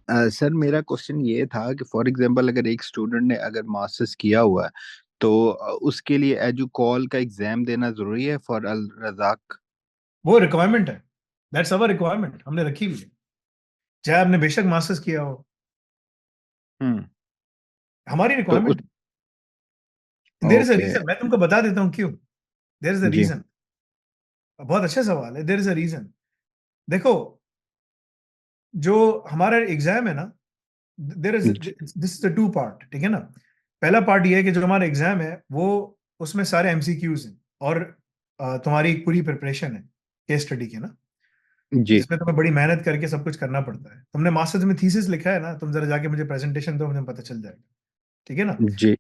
Sir मेरा question ये था कि फॉर एग्जांपल अगर एक स्टूडेंट ने अगर मास्टर्स किया हुआ है तो उसके लिए एजू कॉल का एग्जाम देना जरूरी है फॉर अल रजाक। वो रिक्वायरमेंट है। दैट्स अवर रिक्वायरमेंट, हमने रखी हुई है। चाहे आपने बेशक मास्टर्स किया हो, हम्म। हमारी तो उस requirement. There is a okay. Reason, मैं तुमको बता देता हूँ क्यों। देयर इज अ जी। रीजन। बहुत अच्छा सवाल है। There is a reason. देखो, जो हमारा एग्जाम है ना, देयर इज जी। This is the two part, ठीक है ना। पहला पार्ट ये है कि जो हमारा एग्जाम है वो, उसमें सारे एमसीक्यूज हैं, और तुम्हारी एक पूरी प्रिपरेशन है केस स्टडी की ना, जी। जिसमें तुम्हें बड़ी मेहनत करके सब कुछ करना पड़ता है। तुमने मास्टर्स में थीसिस लिखा है ना, तुम जरा जाके मुझे प्रेजेंटेशन दो, मुझे पता चल जाएगा। ठीक है ना। जी।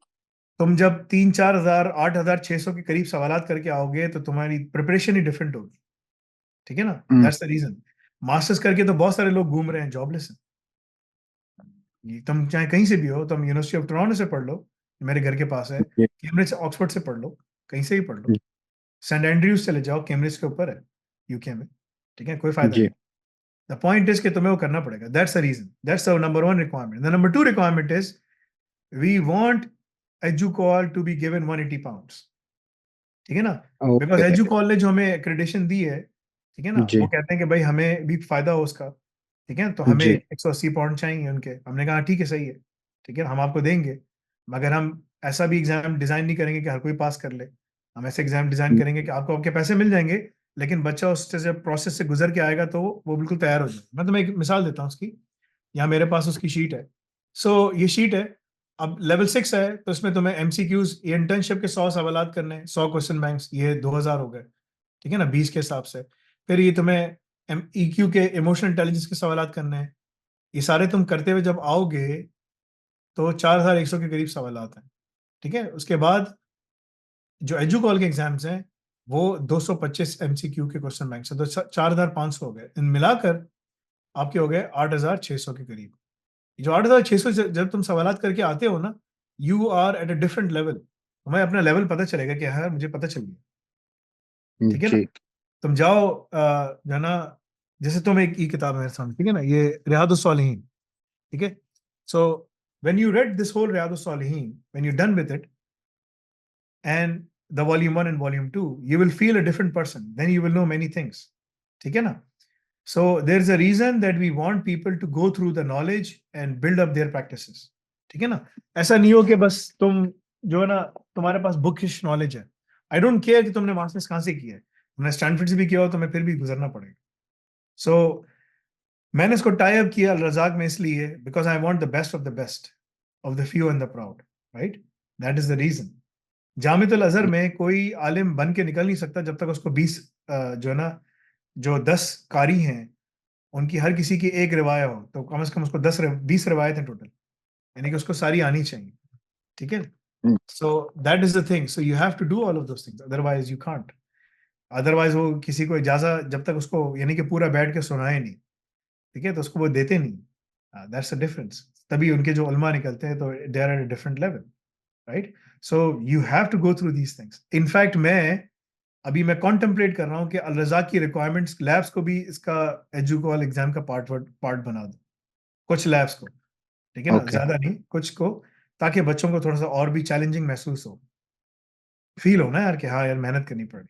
तुम जब 3-4 हजार 8,600 के करीब सवालात करके आओगे तो तुम्हारी प्रिपरेशन ही डिफरेंट होगी। ठीक है ना। हम्म। That's the reason. मास्टर्स करके तो बहुत सारे लोग घूम रहे हैं जॉबलेस हैं। तुम चाहे कहीं से भी हो, तुम यूनिवर्सिटी ऑफ टोरंटो से पढ़ लो, मेरे घर के पास है, जी। कैम्ब्रिज से, ऑक्सफोर्ड से पढ़ लो, कहीं से ही पढ़ लो, सेंट एंड्रयूज चले जाओ, कैम्ब्रिज के ऊपर है, यूके में। ठीक है, कोई फायदा जी। नहीं। द पॉइंट इज कि तुम्हें वो करना पड़ेगा। That's the reason, that's the number one requirement. The number two requirement is we want equal to be given 180 pounds. ठीक है ना। Because okay. एजुकॉल ने जो हमें एक्रेडिटेशन दी है, ठीक है ना, वो जी। कहते हैं कि भाई हमें भी फायदा हो उसका। ठीक है, तो हमें जी। 180 पाउंड चाहिए उनके। हमने कहा ठीक है, सही है, ठीक है, हम आपको देंगे। मगर हम ऐसा भी एग्जाम डिजाइन नहीं करेंगे कि हर कोई पास कर ले। हम ऐसे एग्जाम डिजाइन करेंगे कि आपको आपके पैसे मिल जाएंगे, लेकिन बच्चा उससे जब प्रोसेस से गुजर के आएगा तो वो बिल्कुल तैयार हो जाए। मैं तुम्हें एक मिसाल देता हूँ उसकी। यहाँ मेरे पास उसकी शीट है। ये शीट है। अब लेवल 6 है, तो इसमें तुम्हें एमसीक्यूज, ये इंटर्नशिप के 100 सवालात करने हैं, 100 क्वेश्चन बैंक्स, ये 2,000 हो गए। ठीक है ना, 20 के हिसाब से। फिर ये तुम्हें ईक्यू के, इमोशनल इंटेलिजेंस के सवालात करने हैं। ये सारे तुम करते हुए जब आओगे तो 4,100 के करीब सवालात हैं। ठीक है, उसके बाद जो एजुकॉल के एग्जाम्स हैं वो 225 एमसीक्यू के क्वेश्चन बैंक से, तो 4,500 हो गए। इन मिलाकर आपके हो गए 8,600 के करीब। जो 8,600 जब तुम सवालात करके आते हो ना, you are at a different level. तुम्हें अपना लेवल पता चलेगा कि हाँ मुझे पता चल गया। ठीक है ना। जी। तुम जाओ, जो है ना, जैसे तुम एक ई किताब है मेरे सामने, ठीक है ना, ये रियादुस सालिहीन। ठीक है। So when you read this whole Riyadus Saliheen, when you done with it, and the volume 1 and volume 2, you will feel a different person, then you will know many things. ठीक है ना। So there's a reason that we want people to go through the knowledge and build up their practices. ठीक है ना। ऐसा नहीं हो कि बस तुम, जो है ना, तुम्हारे पास बुकिश नॉलेज है। आई डोंट केयर कि तुमने मास्टर्स कहाँ से किया है, तुमने स्टैनफोर्ड से भी किया हो, तुम्हें फिर भी गुजरना पड़ेगा। सो मैंने इसको टाई अप किया अल रजाक में इसलिए because I want the best of the best of the few and the proud. Right. That is the reason. जामिअतुल अजहर में कोई आलिम बन के निकल नहीं सकता जब तक उसको 20, जो है ना, जो 10 कारी हैं, उनकी हर किसी की एक रिवायत हो, तो कम से कम उसको 20 रिवायत हैं टोटल, यानी कि उसको सारी आनी चाहिए। ठीक है। So that is the thing. So you have to do all of those things, otherwise you can't. Otherwise वो किसी को इजाजत, जब तक उसको यानी कि पूरा बैठ के सुनाए नहीं, ठीक है, तो उसको वो देते नहीं। That's the difference. तभी उनके जो उलमा निकलते हैं तो they are at a different level. Right. So you have to go through these things. In fact मैं कॉन्टेम्पलेट कर रहा हूँ कि अल रज़ाक की रिक्वायरमेंट्स लैब्स को भी इसका एजुकॉल एग्जाम का पार्ट बना दो, कुछ लैब्स को। ठीक है ना, ओके। ज्यादा नहीं, कुछ को, ताकि बच्चों को थोड़ा सा और भी चैलेंजिंग महसूस हो, फील हो ना यार कि हाँ यार मेहनत करनी पड़ी।